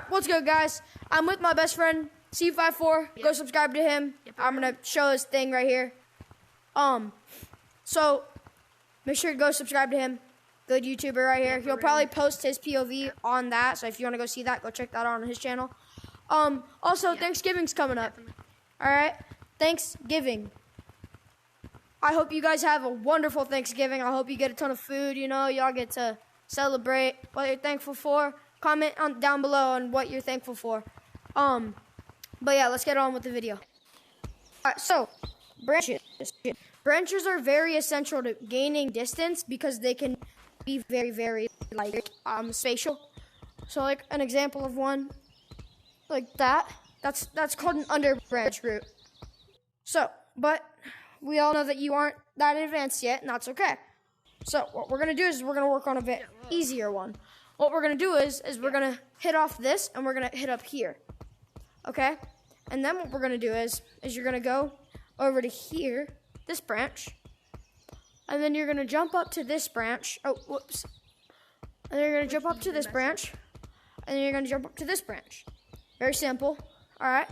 What's good, guys? I'm with my best friend C54. Go subscribe to him. I'm gonna show his thing right here. So make sure to go subscribe to him. Good YouTuber right here. He'll probably post his POV on that. So if you want to go see that, go check that out on his channel. Also, Thanksgiving's coming up. All right, Thanksgiving. I hope you guys have a wonderful Thanksgiving. I hope you get a ton of food. You know, y'all get to celebrate what you're thankful for. Comment down below on what you're thankful for. But yeah, let's get on with the video. All right, so branches. Branches are very essential to gaining distance because they can be very, very spatial. So like an example of one like that. That's called an underbranch route. So, but we all know that you aren't that advanced yet, and that's okay. So what we're gonna do is we're gonna work on a bit easier one. What we're gonna do is we're gonna hit off this, and we're gonna hit up here, okay? And then what we're gonna do is you're gonna go over to here, this branch, and then you're gonna jump up to this branch. Oh, whoops! And then you're gonna jump up to this branch, and then you're gonna jump up to this branch. Very simple. All right.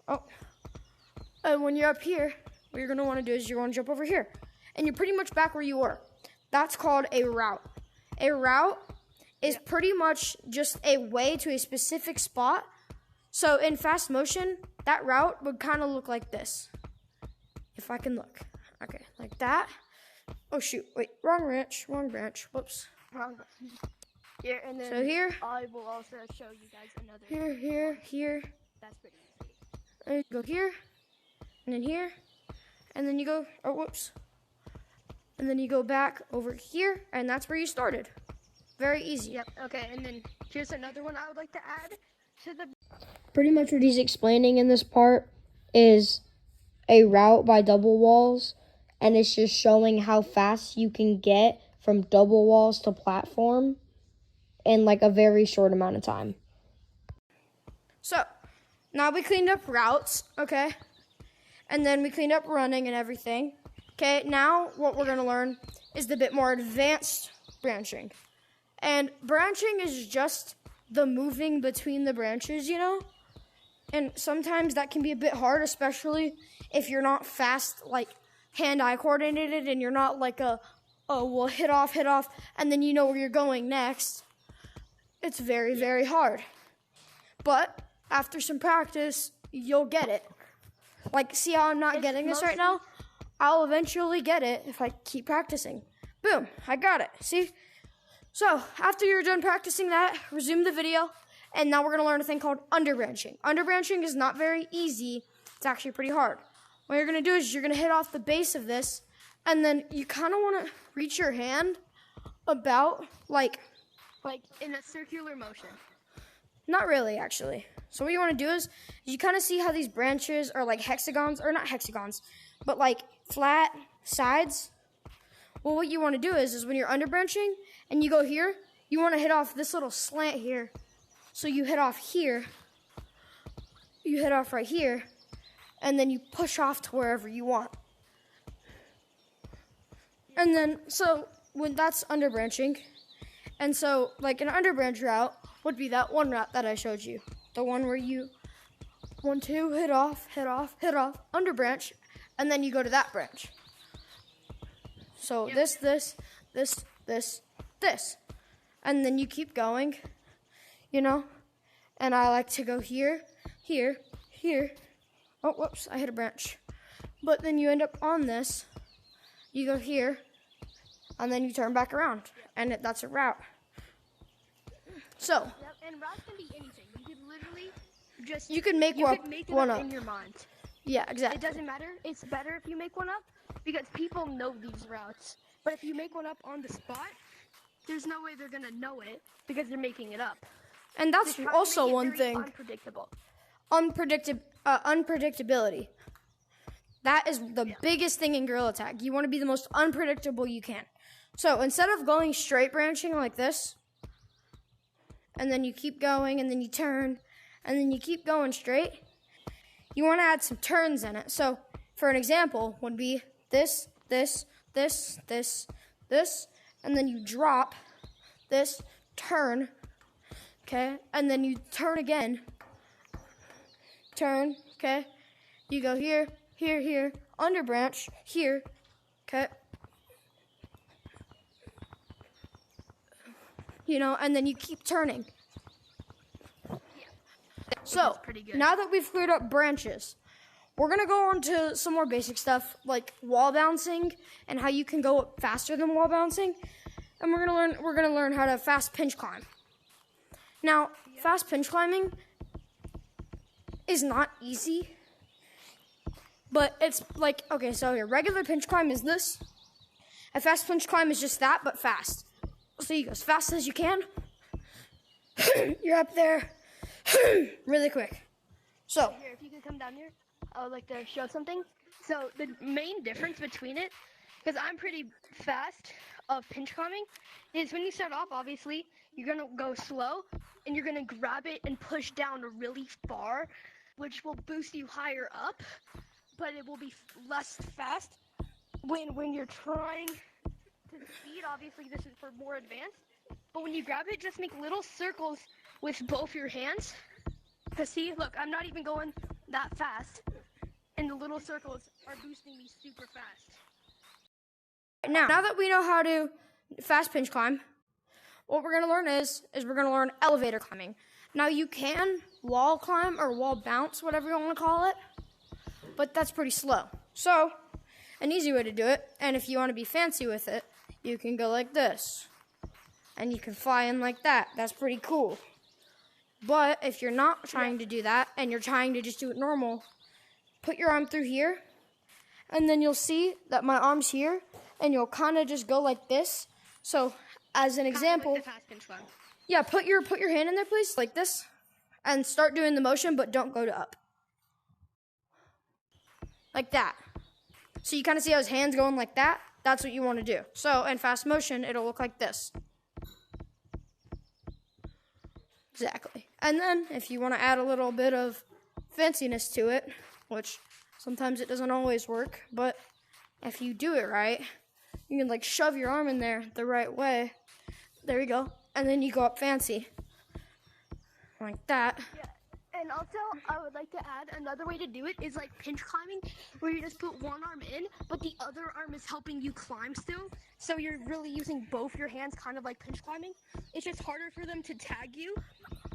Oh, and when you're up here, what you're gonna want to do is you're gonna jump over here, and you're pretty much back where you were. That's called a route. A route is pretty much just a way to a specific spot. So in fast motion, that route would kind of look like this. If I can look. Okay, like that. Oh shoot, wait, wrong branch, whoops. Wrong. Here, and then so here. I will also show you guys another. Here. That's pretty easy. And you go here, and then here, and then you go, oh whoops. And then you go back over here, and that's where you started. Very easy. Yep, okay, and then here's another one I would like to add to the... Pretty much what he's explaining in this part is a route by double walls, and it's just showing how fast you can get from double walls to platform in like a very short amount of time. So, now we cleaned up routes, okay? And then we cleaned up running and everything. Okay, now what we're gonna learn is the bit more advanced branching. And branching is just the moving between the branches, you know? And sometimes that can be a bit hard, especially if you're not fast, like hand-eye coordinated, and you're not like well, hit off, and then you know where you're going next. It's very, very hard. But after some practice, you'll get it. Like, see how I'm not getting this right now? I'll eventually get it if I keep practicing. Boom, I got it, see? So, after you're done practicing that, resume the video, and now we're gonna learn a thing called underbranching. Underbranching is not very easy, it's actually pretty hard. What you're gonna do is you're gonna hit off the base of this, and then you kinda wanna reach your hand about, like in a circular motion. Not really, actually. So what you wanna do is you kinda see how these branches are like hexagons, or not hexagons, but like flat sides. Well, what you want to do is when you're underbranching and you go here, you want to hit off this little slant here. So you hit off here, you hit off right here, and then you push off to wherever you want. And then, so when that's underbranching, and so like an underbranch route would be that one route that I showed you. The one where you 1, 2, hit off, underbranch, and then you go to that branch. So this, and then you keep going, you know, and I like to go here. Oh, whoops, I hit a branch. But then you end up on this, you go here, and then you turn back around, and that's a route. So. Yep, and routes can be anything. You could literally just... You could make one up in your mind. Yeah, exactly. It doesn't matter. It's better if you make one up because people know these routes. But if you make one up on the spot, there's no way they're going to know it because they're making it up. And that's also one thing. Unpredictable. Unpredictability. That is the biggest thing in Gorilla Tag. You want to be the most unpredictable you can. So instead of going straight branching like this, and then you keep going, and then you turn, and then you keep going straight, you want to add some turns in it. So, for an example, would be this, and then you drop this, turn, okay? And then you turn again. Turn, okay? You go here, here, here, under branch, here, okay? You know, and then you keep turning. So, pretty good. now that we've cleared up branches, we're going to go on to some more basic stuff like wall bouncing and how you can go up faster than wall bouncing. And we're going to learn how to fast pinch climb. Now, fast pinch climbing is not easy. But it's like, okay, so your regular pinch climb is this. A fast pinch climb is just that, but fast. So you go as fast as you can. You're up there really quick. So, Here, if you could come down here, I would like to show something. So the main difference between it, because I'm pretty fast of pinch climbing, is when you start off, obviously, you're gonna go slow, and you're gonna grab it and push down really far, which will boost you higher up, but it will be less fast when you're trying to speed. Obviously, this is for more advanced, but when you grab it, just make little circles with both your hands. Cause see, look, I'm not even going that fast, and the little circles are boosting me super fast. now that we know how to fast pinch climb, what we're going to learn is we're going to learn elevator climbing. Now, you can wall climb or wall bounce, whatever you want to call it, but that's pretty slow. So, an easy way to do it, and if you want to be fancy with it, you can go like this, and you can fly in like that. That's pretty cool. But if you're not trying to do that, and you're trying to just do it normal, put your arm through here, and then you'll see that my arm's here, and you'll kind of just go like this. So, as an example, Like the fast pinch climb. yeah, put your hand in there, please, like this, and start doing the motion, but don't go to up. Like that. So you kind of see how his hand's going like that? That's what you want to do. So, in fast motion, it'll look like this. Exactly. And then, if you want to add a little bit of fanciness to it, which sometimes it doesn't always work, but if you do it right, you can like shove your arm in there the right way. There you go. And then you go up fancy. Like that. Yeah. And also, I would like to add another way to do it is like pinch climbing, where you just put one arm in, but the other arm is helping you climb still. So you're really using both your hands, kind of like pinch climbing. It's just harder for them to tag you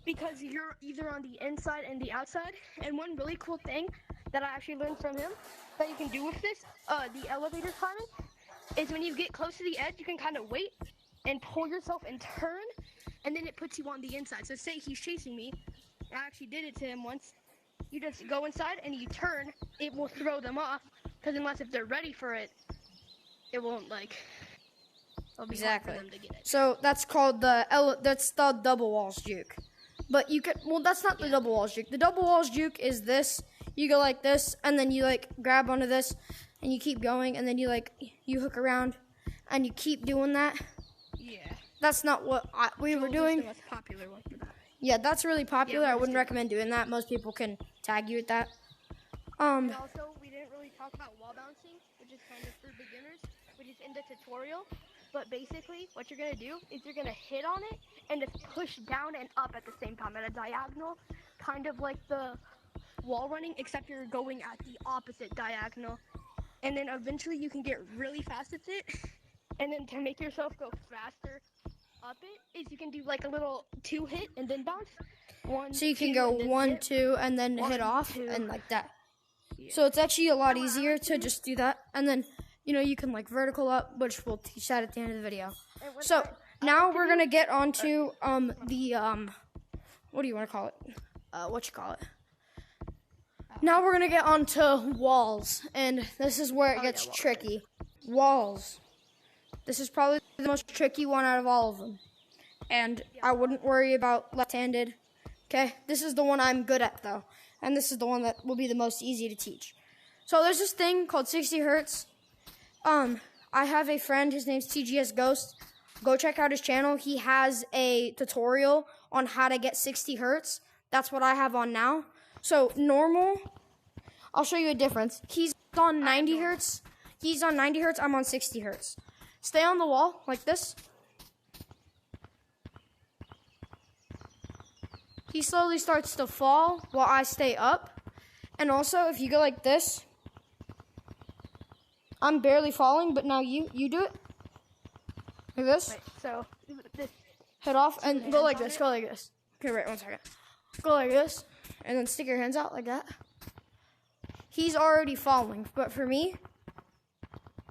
because you're either on the inside and the outside. And one really cool thing that I actually learned from him that you can do with this, the elevator climbing, is when you get close to the edge, you can kind of wait and pull yourself and turn, and then it puts you on the inside. So say he's chasing me. I actually did it to him once. You just go inside and you turn, it will throw them off, because unless if they're ready for it, it won't like, it'll be hard for them to get it. So that's called that's the double walls juke. But you could, well, that's not the double walls juke. The double walls juke is this. You go like this, and then you like grab onto this, and you keep going, and then you hook around, and you keep doing that. Yeah. That's not what we were doing. The most popular one for that. Yeah, that's really popular. Yeah, I wouldn't recommend doing that. Most people can tag you with that. And also, we didn't really talk about wall bouncing, which is kind of for beginners, which is in the tutorial. But basically, what you're going to do is you're going to hit on it and just push down and up at the same time at a diagonal, kind of like the wall running, except you're going at the opposite diagonal. And then eventually you can get really fast at it. And then to make yourself go faster up it, is you can do like a little 2-hit and then bounce. So you can go 1, 2, and then hit off, and like that. Yeah. So it's actually a lot easier to just do that. And then, you can like vertical up, which we'll teach that at the end of the video. So now we're going to get onto the, what do you want to call it? Now we're going to get onto walls, and this is where it gets tricky. Walls. This is probably the most tricky one out of all of them. And I wouldn't worry about left-handed. Okay? This is the one I'm good at, though. And this is the one that will be the most easy to teach. So there's this thing called 60 Hertz. I have a friend, his name's TGS Ghost. Go check out his channel. He has a tutorial on how to get 60 Hertz. That's what I have on now. So normal, I'll show you a difference. He's on 90 Hertz. I'm on 60 Hertz. Stay on the wall like this. he slowly starts to fall while I stay up. And also, if you go like this, I'm barely falling, but now you do it. Like this. Wait, so this. Head off and go like this. Go like this. Okay, wait 1 second. Go like this, and then stick your hands out like that. He's already falling, but for me,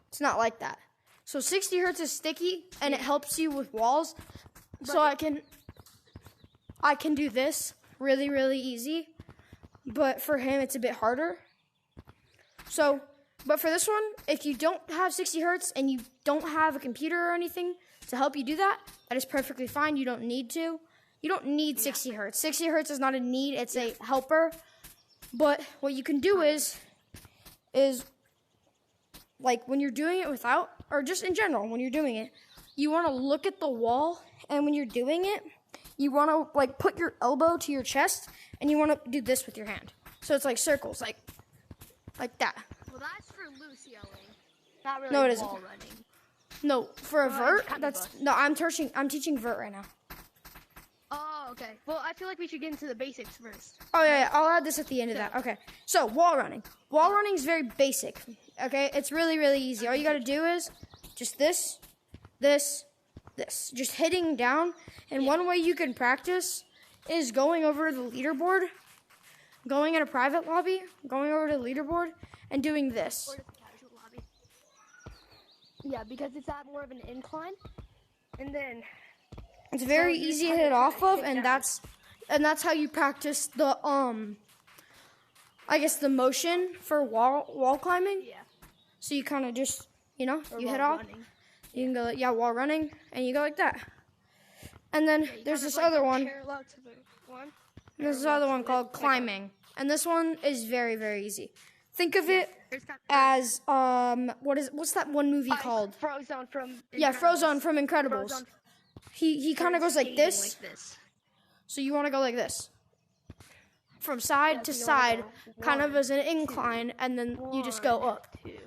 it's not like that. So 60 hertz is sticky, and it helps you with walls. So I can do this really, really easy. But for him, it's a bit harder. So, but for this one, if you don't have 60 hertz and you don't have a computer or anything to help you do that, that is perfectly fine. You don't need to. You don't need 60 hertz. 60 hertz is not a need, it's a helper. But what you can do is like when you're doing it without, or just in general, when you're doing it, you want to look at the wall, and when you're doing it, you want to like put your elbow to your chest, and you want to do this with your hand. So it's like circles, like that. Well, that's for Lucioing, not really No, it isn't. wall running. No, for a Well, vert, it's kind of that's both. no. I'm teaching vert right now. Oh, okay. Well, I feel like we should get into the basics first. Oh yeah, I'll add this at the end of that. Okay, so wall running. Wall running is very basic. Okay, it's really, really easy. All you got to do is just this, just hitting down. And one way you can practice is going over to the leaderboard, going in a private lobby, going over to the leaderboard, and doing this. Or just a casual lobby. Yeah, because it's at more of an incline, and then It's very you're easy to kinda hit trying off to of, hit and down. that's how you practice the I guess the motion for wall climbing. yeah, So you kind of just, you know, or you wall hit off. running. You can go, wall running, and you go like that. And then You there's kind of this like other go one. parallel to the one. There's this parallel other to one it, called like a- climbing, and this one is very, very easy. Think of it There's kind as what's that one movie called? Frozone from Yeah, Incredibles. Frozone from Incredibles. Frozone He kind of goes like skating this. Like this. So you want to go like this, from side to so you wanna side, go kind of one, as an incline, and then you just go up. 2.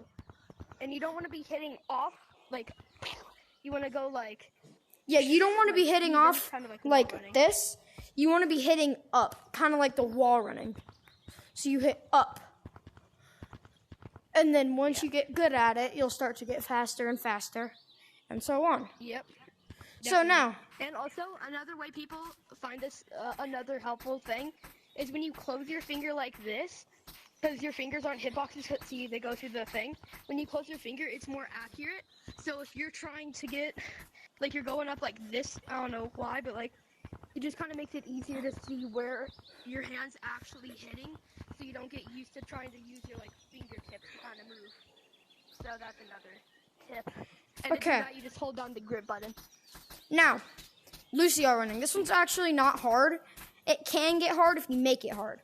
And you don't want to be hitting off like. You want to go like. Yeah, you don't want to be hitting even, off kind of like wall like running. this. You want to be hitting up, kind of like the wall running. So you hit up. And then once you get good at it, you'll start to get faster and faster, and so on. Yep. So now, And also, another way people find this, another helpful thing, is when you close your finger like this, because your fingers aren't hitboxes, see, they go through the thing. When you close your finger, it's more accurate. So if you're trying to get, like, you're going up like this, I don't know why, but, like, it just kind of makes it easier to see where your hand's actually hitting, so you don't get used to trying to use your, like, fingertips to kind of move. So that's another tip. And to do Okay. that, you just hold down the grip button. now, Lucio running. This one's actually not hard. It can get hard if you make it hard.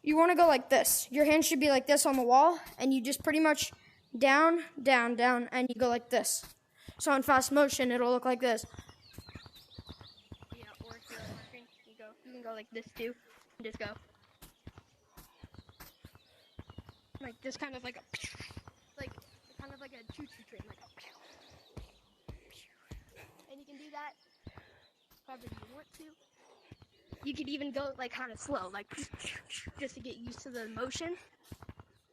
You want to go like this. Your hand should be like this on the wall, and you just pretty much down, down, down, and you go like this. So in fast motion, it'll look like this. Yeah, or if you're on the screen, you can go like this too, and just go. Like this kind of like a, kind of like a choo-choo train, like a, and you can do that however you want to. You could even go like kind of slow, like just to get used to the motion.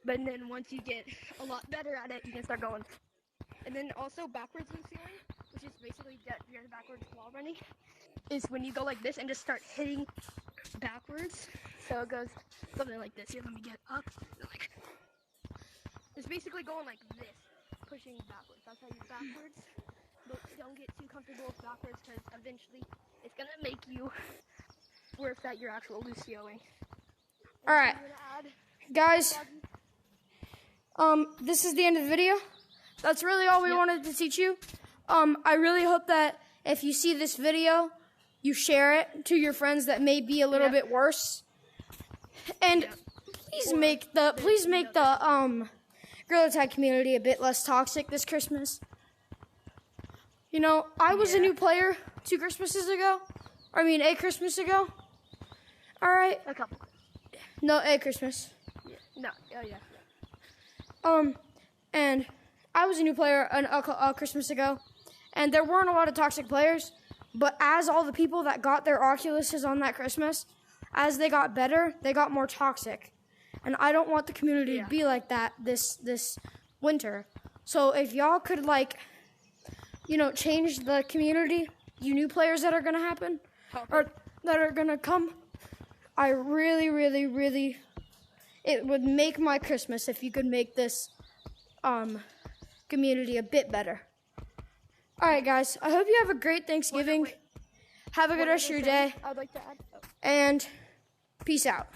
But then once you get a lot better at it, you can start going. And then also backwards Lucioing, which is basically your backwards wall running, is when you go like this and just start hitting backwards. So it goes something like this. Here, let me get up. Like, it's basically going like this, pushing backwards. That's how you backwards. But don't get too comfortable with backwards, because eventually it's gonna make you worse at your actual Lucioing. All right, Anything you wanna add, guys. Doggy? This is the end of the video. That's really all we wanted to teach you. I really hope that if you see this video, you share it to your friends that may be a little Yep. bit worse. And Yep. please make the Gorilla Tag community a bit less toxic this Christmas. You know, I was a Yeah. new player 2 Christmases ago. I mean, a Christmas ago. All right. A couple. No, a Christmas. Yeah. No. Oh yeah. And I was a new player a Christmas ago, and there weren't a lot of toxic players, But as all the people that got their Oculuses on that Christmas, as they got better, they got more toxic. And I don't want the community to be like that this winter. So if y'all could, like, you know, change the community, you new players that are going to happen, or that are going to come, I really, really, really, it would make my Christmas if you could make this community a bit better. All right, guys, I hope you have a great Thanksgiving. Have a good rest of your day, I'd like to add. and peace out.